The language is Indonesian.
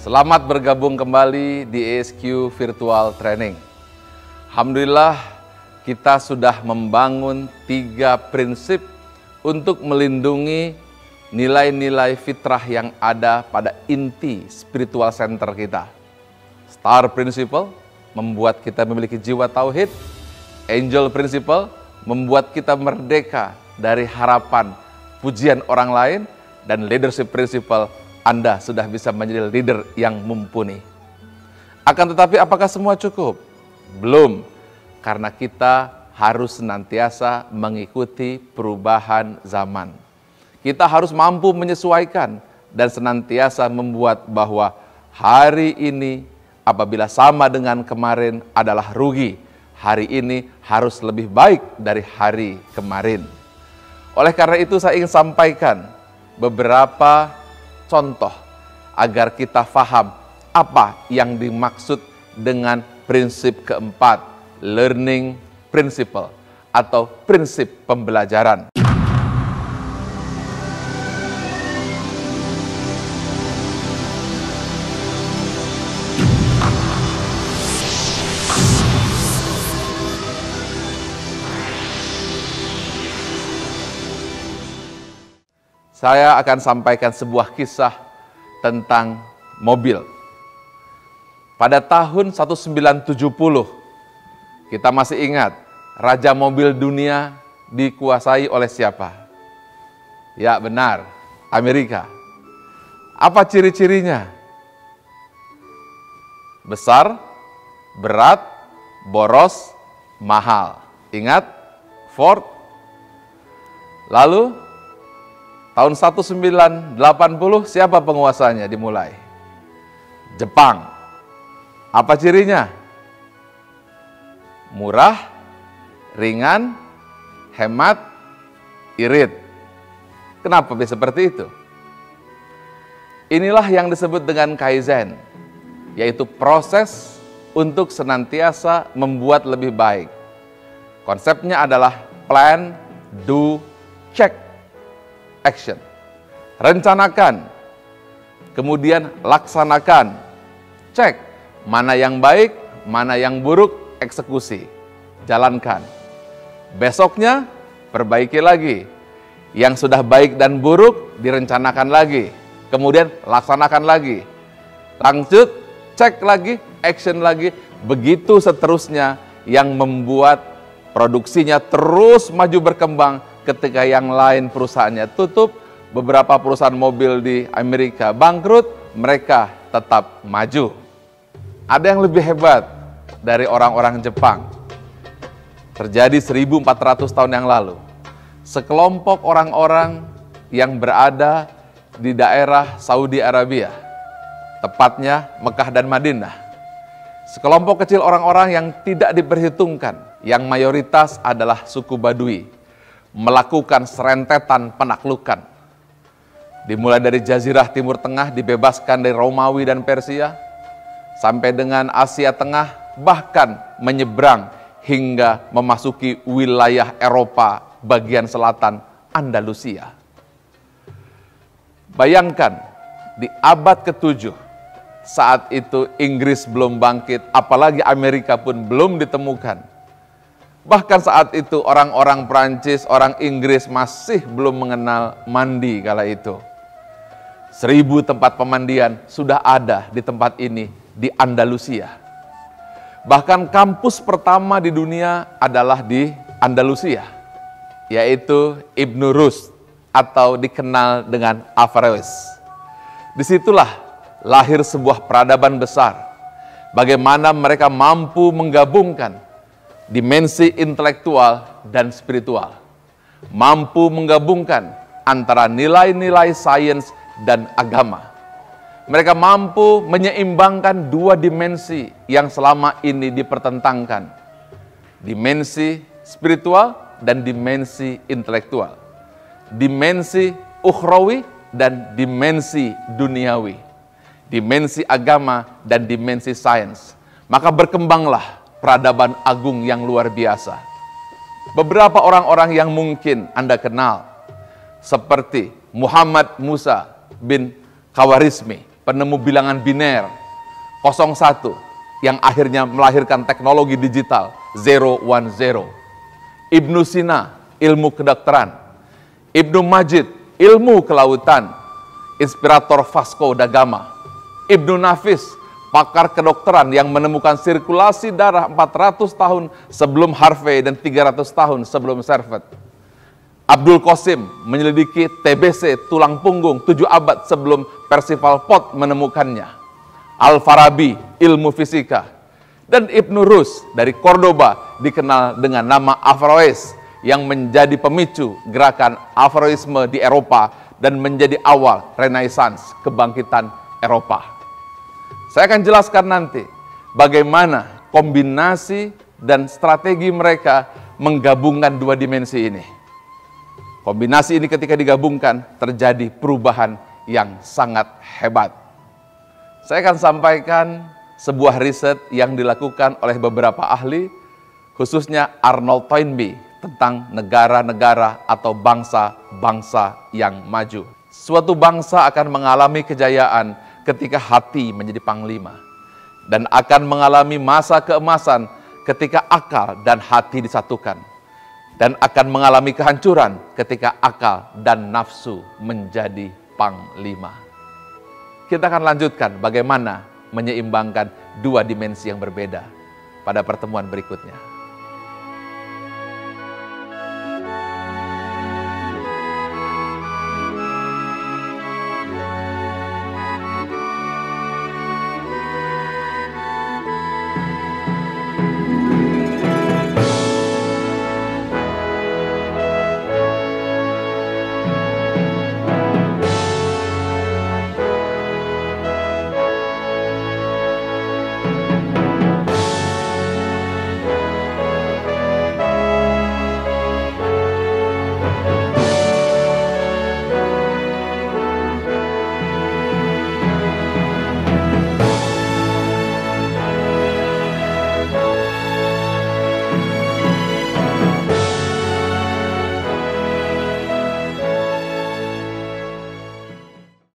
Selamat bergabung kembali di ESQ Virtual Training. Alhamdulillah kita sudah membangun 3 prinsip untuk melindungi nilai-nilai fitrah yang ada pada inti spiritual center kita. Star Principle membuat kita memiliki jiwa tauhid. Angel Principle membuat kita merdeka dari harapan pujian orang lain. Dan Leadership Principle, Anda sudah bisa menjadi leader yang mumpuni. Akan tetapi apakah semua cukup? Belum, karena kita harus senantiasa mengikuti perubahan zaman. Kita harus mampu menyesuaikan dan senantiasa membuat bahwa hari ini apabila sama dengan kemarin adalah rugi. Hari ini harus lebih baik dari hari kemarin. Oleh karena itu saya ingin sampaikan beberapa contoh agar kita paham apa yang dimaksud dengan prinsip keempat, learning principle atau prinsip pembelajaran. Saya akan sampaikan sebuah kisah tentang mobil. Pada tahun 1970, kita masih ingat, raja mobil dunia dikuasai oleh siapa? Ya benar, Amerika. Apa ciri-cirinya? Besar, berat, boros, mahal. Ingat, Ford. Lalu, tahun 1980 siapa penguasanya dimulai? Jepang. Apa cirinya? Murah, ringan, hemat, irit. Kenapa bisa seperti itu? Inilah yang disebut dengan Kaizen, yaitu proses untuk senantiasa membuat lebih baik. Konsepnya adalah plan, do, check. Action. Rencanakan, kemudian laksanakan, cek mana yang baik, mana yang buruk, eksekusi, jalankan. Besoknya perbaiki lagi, yang sudah baik dan buruk direncanakan lagi, kemudian laksanakan lagi, lanjut, cek lagi, action lagi, begitu seterusnya yang membuat produksinya terus maju berkembang. Ketika yang lain perusahaannya tutup, beberapa perusahaan mobil di Amerika bangkrut, mereka tetap maju. Ada yang lebih hebat dari orang-orang Jepang. Terjadi 1400 tahun yang lalu. Sekelompok orang-orang yang berada di daerah Saudi Arabia, tepatnya Mekah dan Madinah. Sekelompok kecil orang-orang yang tidak diperhitungkan, yang mayoritas adalah suku Badui, melakukan serentetan penaklukan. Dimulai dari Jazirah Timur Tengah dibebaskan dari Romawi dan Persia, sampai dengan Asia Tengah, bahkan menyeberang hingga memasuki wilayah Eropa bagian selatan Andalusia. Bayangkan, di abad ke-7, saat itu Inggris belum bangkit, apalagi Amerika pun belum ditemukan. Bahkan saat itu orang-orang Prancis, orang Inggris masih belum mengenal mandi kala itu. 1000 tempat pemandian sudah ada di tempat ini, di Andalusia. Bahkan kampus pertama di dunia adalah di Andalusia, yaitu Ibn Rushd atau dikenal dengan Averroes. Disitulah lahir sebuah peradaban besar. Bagaimana mereka mampu menggabungkan dimensi intelektual dan spiritual, mampu menggabungkan antara nilai-nilai sains dan agama. Mereka mampu menyeimbangkan 2 dimensi yang selama ini dipertentangkan, dimensi spiritual dan dimensi intelektual, dimensi ukhrawi dan dimensi duniawi, dimensi agama dan dimensi sains. Maka berkembanglah peradaban agung yang luar biasa. Beberapa orang-orang yang mungkin Anda kenal, seperti Muhammad Musa bin Khawarizmi, penemu bilangan biner 01 yang akhirnya melahirkan teknologi digital 010. Ibnu Sina, ilmu kedokteran. Ibnu Majid, ilmu kelautan. Inspirator Vasco da Gama. Ibnu Nafis, pakar kedokteran yang menemukan sirkulasi darah 400 tahun sebelum Harvey dan 300 tahun sebelum Servet. Abdul Qasim menyelidiki TBC, tulang punggung 7 abad sebelum Percival Pott menemukannya. Al-Farabi, ilmu fisika. Dan Ibnu Rus dari Cordoba dikenal dengan nama Averroes yang menjadi pemicu gerakan Averroisme di Eropa dan menjadi awal Renaissance, kebangkitan Eropa. Saya akan jelaskan nanti bagaimana kombinasi dan strategi mereka menggabungkan dua dimensi ini. Kombinasi ini ketika digabungkan terjadi perubahan yang sangat hebat. Saya akan sampaikan sebuah riset yang dilakukan oleh beberapa ahli, khususnya Arnold Toynbee, tentang negara-negara atau bangsa-bangsa yang maju. Suatu bangsa akan mengalami kejayaan ketika hati menjadi panglima, dan akan mengalami masa keemasan ketika akal dan hati disatukan, dan akan mengalami kehancuran ketika akal dan nafsu menjadi panglima. Kita akan lanjutkan bagaimana menyeimbangkan dua dimensi yang berbeda pada pertemuan berikutnya.